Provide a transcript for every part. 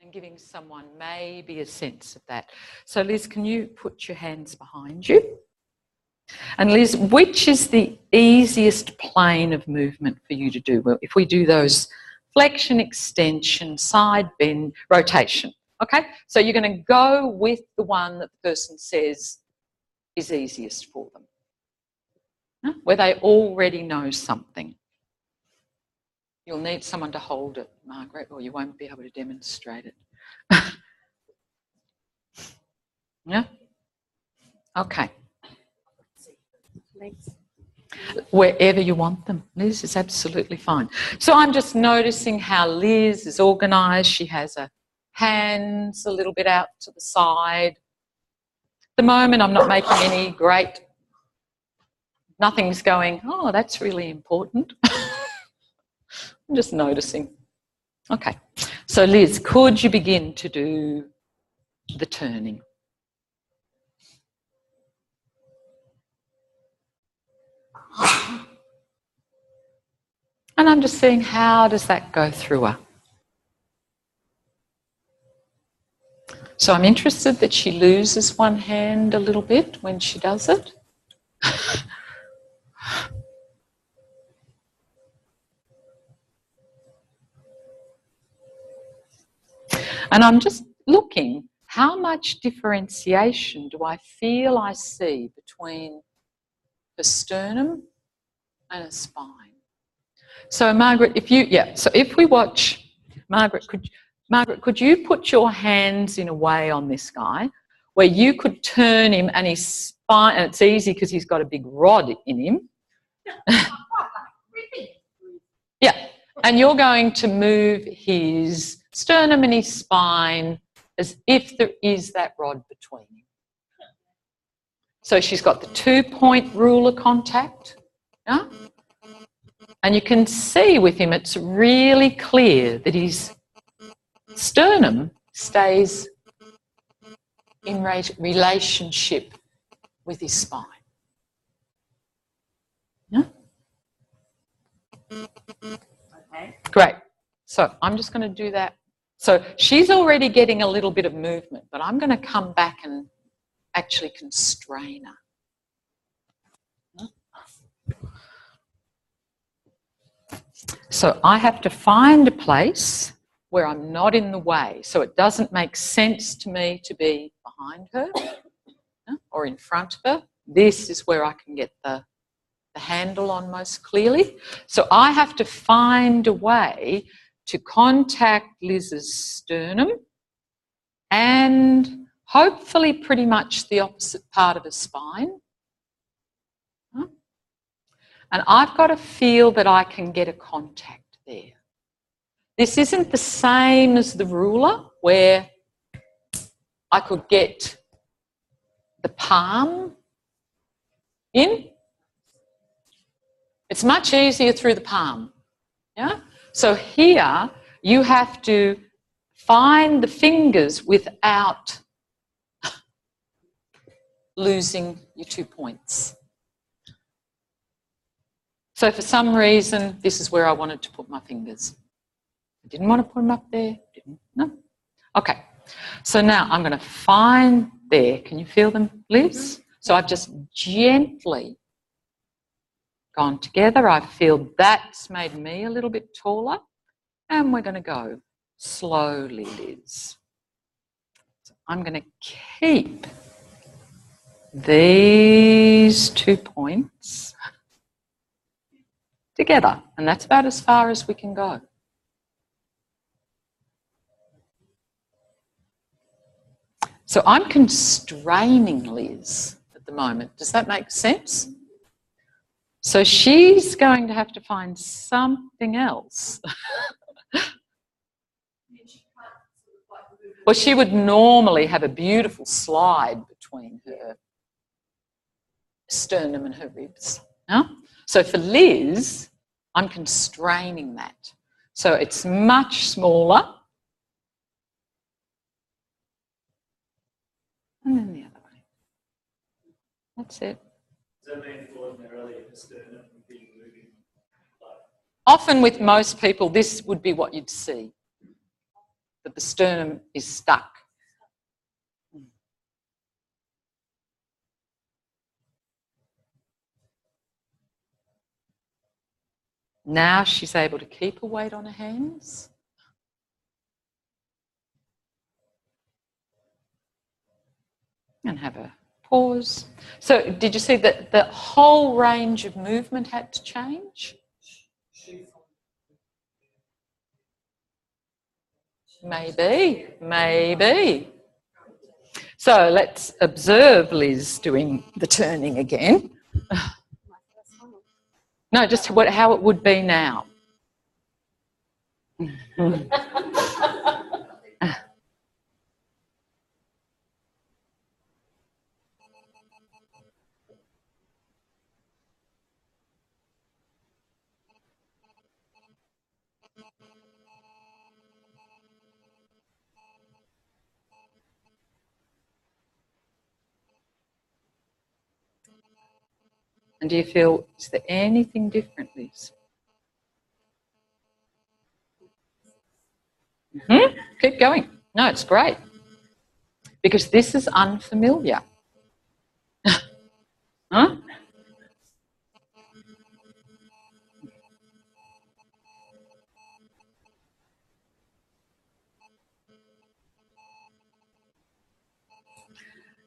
and giving someone maybe a sense of that. So Liz, can you put your hands behind you? And Liz, which is the easiest plane of movement for you to do? Well, if we do those flexion, extension, side bend, rotation, okay? So you're going to go with the one that the person says is easiest for them, where they already know something. You'll need someone to hold it, Margaret, or you won't be able to demonstrate it. Yeah? Okay. Wherever you want them, Liz, is absolutely fine. So I'm just noticing how Liz is organised. She has her hands a little bit out to the side. At the moment, I'm not making any great, nothing's going, oh, that's really important. I'm just noticing. Okay, so Liz, could you begin to do the turning? And I'm just seeing how does that go through her. So I'm interested that she loses one hand a little bit when she does it. And I'm just looking, how much differentiation do I feel I see between the sternum and a spine? So Margaret, if you, so if we watch, Margaret, could you put your hands in a way on this guy where you could turn him and his spine, and it's easy because he's got a big rod in him. Yeah, and you're going to move his sternum and his spine as if there is that rod between him. So she's got the 2-point ruler contact, yeah? And you can see with him it's really clear that his sternum stays in relationship with his spine. Yeah? Okay. Great. So I'm just going to do that. So she's already getting a little bit of movement, but I'm going to come back and actually constrain her. So I have to find a place where I'm not in the way. So it doesn't make sense to me to be behind her or in front of her. This is where I can get the handle on most clearly. So I have to find a way to contact Liz's sternum and hopefully pretty much the opposite part of her spine. And I've got to feel that I can get a contact there. This isn't the same as the ruler where I could get the palm in. It's much easier through the palm. Yeah? So here you have to find the fingers without losing your 2 points. So for some reason, this is where I wanted to put my fingers. I didn't want to put them up there. No. Okay. So now I'm going to find there. Can you feel them, Liz? So I've just gently gone together. I feel that's made me a little bit taller. And we're going to go slowly, Liz. So I'm going to keep these 2 points together. And that's about as far as we can go. So I'm constraining Liz at the moment. Does that make sense? So she's going to have to find something else. Well, she would normally have a beautiful slide between her sternum and her ribs. No? So for Liz, I'm constraining that. So it's much smaller. And then the other way. That's it. Does that mean ordinarily the sternum would be moving? Often with most people, this would be what you'd see. that the sternum is stuck. Now she's able to keep her weight on her hands. And have a pause. So did you see that the whole range of movement had to change? Maybe, maybe. So let's observe Liz doing the turning again. No, just how it would be now. And do you feel, is there anything different, Liz? Keep going. No, it's great. Because this is unfamiliar. Huh?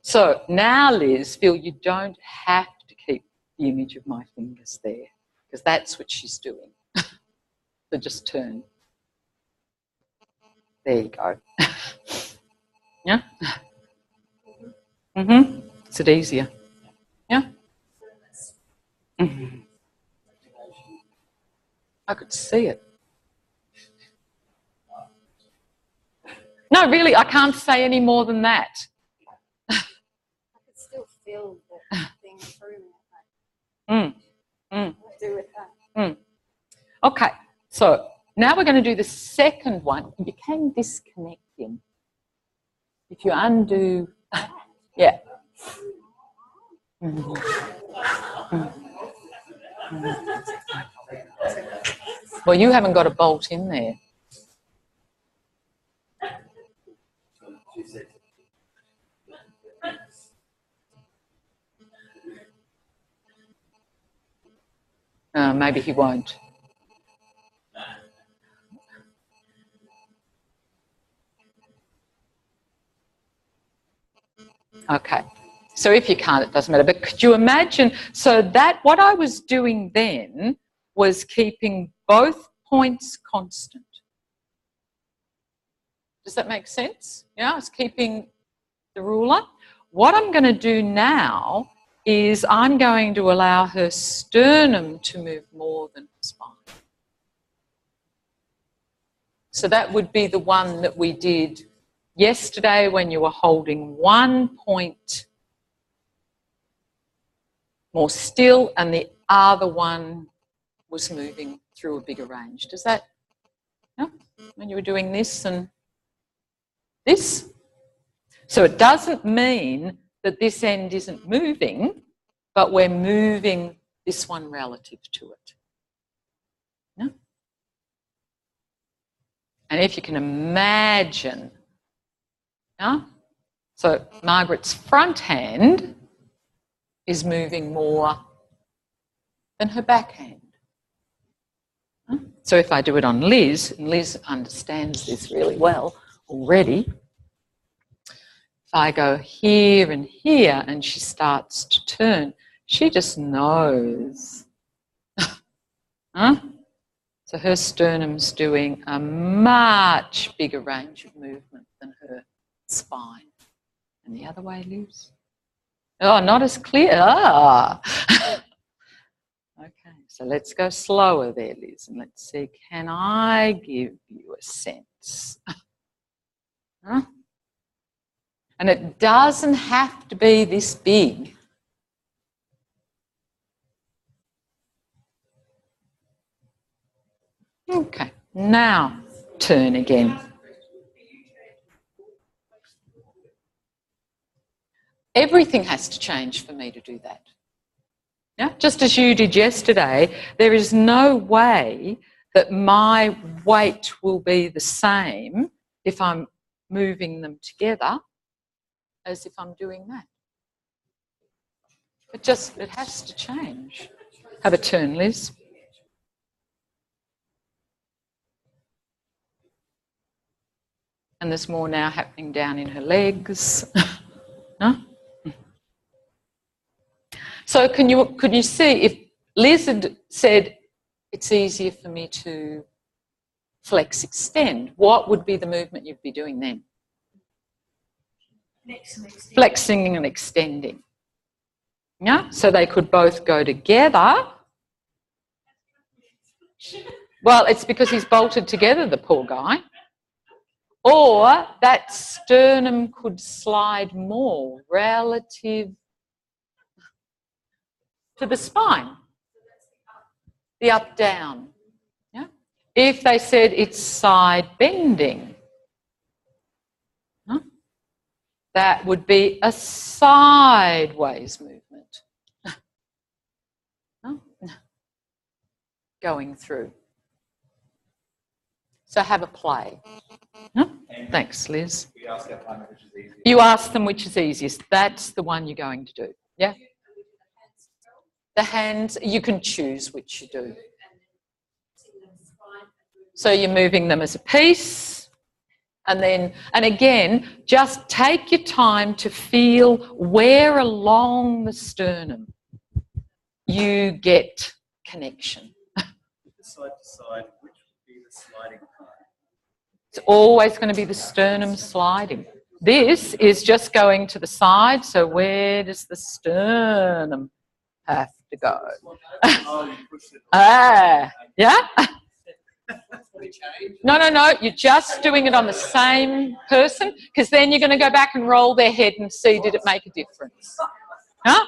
So now, Liz, feel you don't have to keep the image of my fingers there, because that's what she's doing. So just turn. There you go. Yeah? Is it easier? Yeah? I could see it. No, really, I can't say any more than that. I could still feel the thing through me. What do with that? Okay, so now we're going to do the second one. You can disconnect him. If you undo, yeah. Well, you haven't got a bolt in there. Maybe he won't. Okay, so if you can't, it doesn't matter. But could you imagine, so that what I was doing then was keeping both points constant. Does that make sense? Yeah, I was keeping the ruler. What I'm going to do now is I'm going to allow her sternum to move more than her spine. So that would be the one that we did yesterday when you were holding 1 point more still and the other one was moving through a bigger range. Does that, no? When you were doing this and this? So it doesn't mean that this end isn't moving, but we're moving this one relative to it. No? And if you can imagine, yeah? So Margaret's front hand is moving more than her backhand. So if I do it on Liz, and Liz understands this really well already, if I go here and here and she starts to turn, she just knows. So her sternum's doing a much bigger range of movement than her spine. And the other way, Liz? Oh, not as clear. Ah. Okay, so let's go slower there, Liz, and let's see, can I give you a sense? And it doesn't have to be this big. Okay, now turn again. Everything has to change for me to do that. Yeah? Just as you did yesterday, there is no way that my weight will be the same if I'm moving them together as if I'm doing that. It has to change. Have a turn, Liz. And there's more now happening down in her legs. No? So could you see if Liz had said it's easier for me to flex, extend, what would be the movement you'd be doing then? Flexing and extending. Yeah? So they could both go together. Well, it's because he's bolted together, the poor guy. Or that sternum could slide more relative to the spine. The up-down. Yeah? If they said it's side bending, that would be a sideways movement. Going through. So have a play. Thanks, Liz. You ask them which is easiest. That's the one you're going to do. Yeah? The hands, you can choose which you do. So you're moving them as a piece. And again, just take your time to feel where along the sternum you get connection. Side to side, which would be the sliding part? It's always going to be the sternum sliding. This is just going to the side, so where does the sternum have to go? Yeah? No, you're just doing it on the same person, because then you're going to go back and roll their head and see, did it make a difference? Huh?